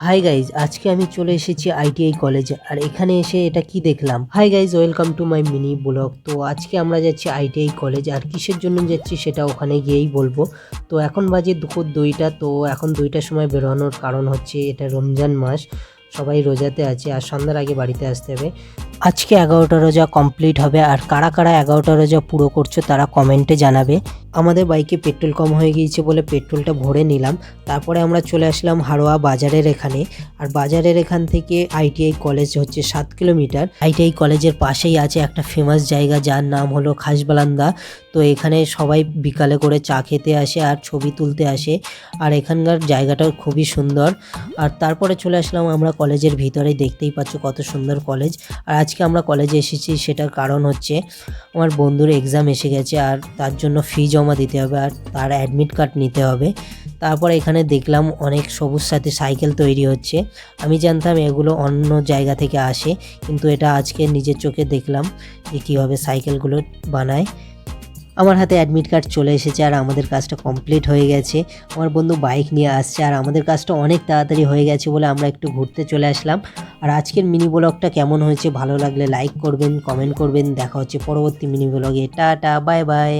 Hi guys, আজকে আমি চলে এসেছি আইটিআই কলেজে। আর এখানে এসে এটা কি দেখলাম। Hi guys, welcome to my mini blog. তো আজকে আমরা যাচ্ছি আইটিআই কলেজ, আর কিসের জন্য যাচ্ছি সেটা ওখানে গিয়েই বলবো। তো এখন বাজে দুপুর 2টা। তো এখন 2টার সময় বেরোনোর কারণ হচ্ছে এটা রমজান মাস, সবাই রোজাতে আছে আর সন্ধ্যার আগে বাড়িতে আসতে হবে। আজকে 11টা রোজা কমপ্লিট হবে, আর কারা কারা 11টা রোজা পুরো করছো তারা কমেন্টে জানাবে। আমাদের বাইকে পেট্রোল কম হয়ে গিয়েছে বলে পেট্রোলটা ভরে নিলাম। তারপরে আমরা চলে আসলাম হাড়োয়া বাজারের এখানে। আর বাজারের এখান থেকে আইটিআই কলেজ হচ্ছে 7 কিলোমিটার। আইটিআই কলেজের পাশেই আছে একটা ফেমাস জায়গা যার নাম হলো খাসবালান্দা। তো এখানে সবাই বিকালে করে চা খেতে আসে আর ছবি তুলতে আসে। আর এখানকার জায়গাটাও খুবই সুন্দর। আর তারপরে চলে আসলাম আমরা কলেজের ভিতরে, দেখতেই পাচ্ছ কত সুন্দর কলেজ। আর আজকে আমরা কলেজে এসেছি সেটার কারণ হচ্ছে আমার বন্ধুর এক্সাম এসে গেছে, আর তার জন্য ফি জমা দিতে হবে আর তার অ্যাডমিট কার্ড নিতে হবে। তারপর এখানে দেখলাম অনেক সবুজ সাথী সাইকেল তৈরি হচ্ছে। আমি জানতাম এগুলো অন্য জায়গা থেকে আসে, কিন্তু এটা আজকে নিজের চোখে দেখলাম যে কীভাবে সাইকেলগুলো বানায়। আমার হাতে অ্যাডমিট কার্ড চলে এসেছে আর আমাদের কাজটা কমপ্লিট হয়ে গেছে। আমার বন্ধু বাইক নিয়ে আসছে আর আমাদের কাজটা অনেক তাড়াতাড়ি হয়ে গেছে বলে আমরা একটু ঘুরতে চলে আসলাম। আর আজকের মিনি ব্লগটা কেমন হয়েছে ভালো লাগলে লাইক করবেন, কমেন্ট করবেন। দেখা হচ্ছে পরবর্তী মিনি ব্লগে। Tata, bye bye.